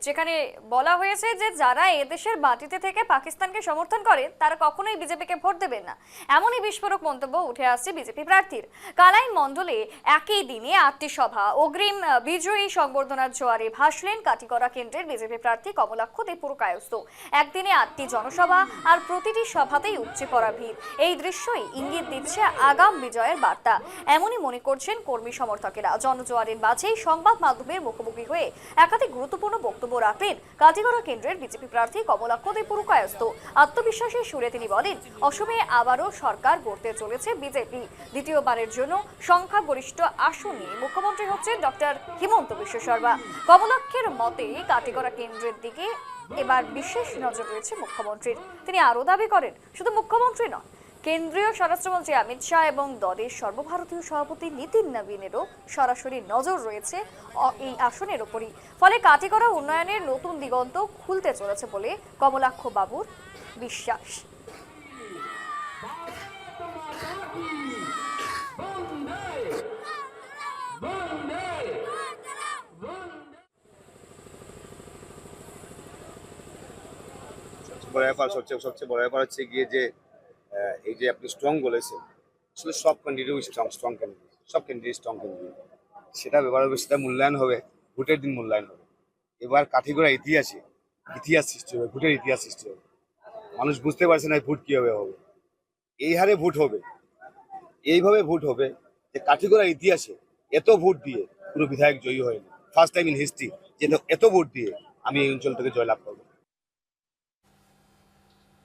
যেখানে বলা হয়েছে যে যারা এদেশের মাটিতে থেকে পাকিস্তানকে সমর্থন করে তারা কখনোই বিজেপিকে ভোট দেবেন না। এমনই বিস্ফোরক মন্তব্য উঠে আসছে বিজেপি প্রার্থীর। কালাই মণ্ডলে একই দিনে 8টি সভা, অগ্রিম বিজয়ী সংবর্ধনার জোয়ারে ভাসলেন কাটিগড়া কেন্দ্রের বিজেপি প্রার্থী কমলাক্ষ দে পুরকায়স্থ। একদিনে 8টি জনসভা, আর প্রতিটি সভাতেই উপচে পড়া ভিড়। এই দৃশ্যই ইঙ্গিত দিচ্ছে আগাম বিজয়ের বার্তা। এমনই মনে করছেন কর্মী সমর্থকেরা। জনজোয়ারের মাঝেই সংবাদ মাধ্যমের মুখোমুখি হয়ে একাধিক গুরুত্বপূর্ণ বক্তব্য রাখলেন কাটিগড়া কেন্দ্রের বিজেপি প্রার্থী কমলাক্ষ দে পুরকায়স্থ। আত্মবিশ্বাসের সুরে তিনি বলেন, অসমে আবারও সরকার গড়তে চলেছে বিজেপি। দ্বিতীয়বারের জন্য সংখ্যাগরিষ্ঠ আসন নিয়ে মুখ্যমন্ত্রী হচ্ছেন ডক্টর হিমন্ত বিশ্ব শর্মা। কমলাক্ষের মতে কাটিগড়া কেন্দ্রের দিকে এবার বিশেষ নজর রয়েছে মুখ্যমন্ত্রীর। তিনি আরও দাবি করেন, শুধু মুখ্যমন্ত্রী নয়, কেন্দ্রীয় স্বরাষ্ট্রমন্ত্রী অমিত শাহ এবং দলের সর্বভারতীয় সভাপতি নীতিন নবীনেরও সরাসরি নজর রয়েছে এই আসনের উপরই। ফলে কাটিগড়া উন্নয়নের নতুন দিগন্ত খুলতে চলেছে বলে কমলাক্ষ বাবুর বিশ্বাস। সবচেয়ে বড় ব্যাপার হচ্ছে গিয়ে যে এই যে আপনি স্ট্রং বলেছেন, আসলে সব ক্যান্ডিডেট স্ট্রং ক্যান্ডিডেট, সব ক্যান্ডিডেট স্ট্রং ক্যান্ডিডেট। সেটা ব্যাপার হবে, সেটা মূল্যায়ন হবে, ভোটের দিন মূল্যায়ন হবে। এবার কাঠিগড়া ইতিহাস সৃষ্টি হবে, ভোটের ইতিহাস সৃষ্টি হবে। মানুষ বুঝতে পারছে না ভোট কীভাবে হবে। এই হারে ভোট হবে, এইভাবে ভোট হবে যে কাঠিগড়া ইতিহাসে এত ভোট দিয়ে পুরো বিধায়ক জয়ী হয়নি। ফার্স্ট টাইম ইন হিস্ট্রি যে এত ভোট দিয়ে আমি এই অঞ্চল থেকে জয়লাভ করবো।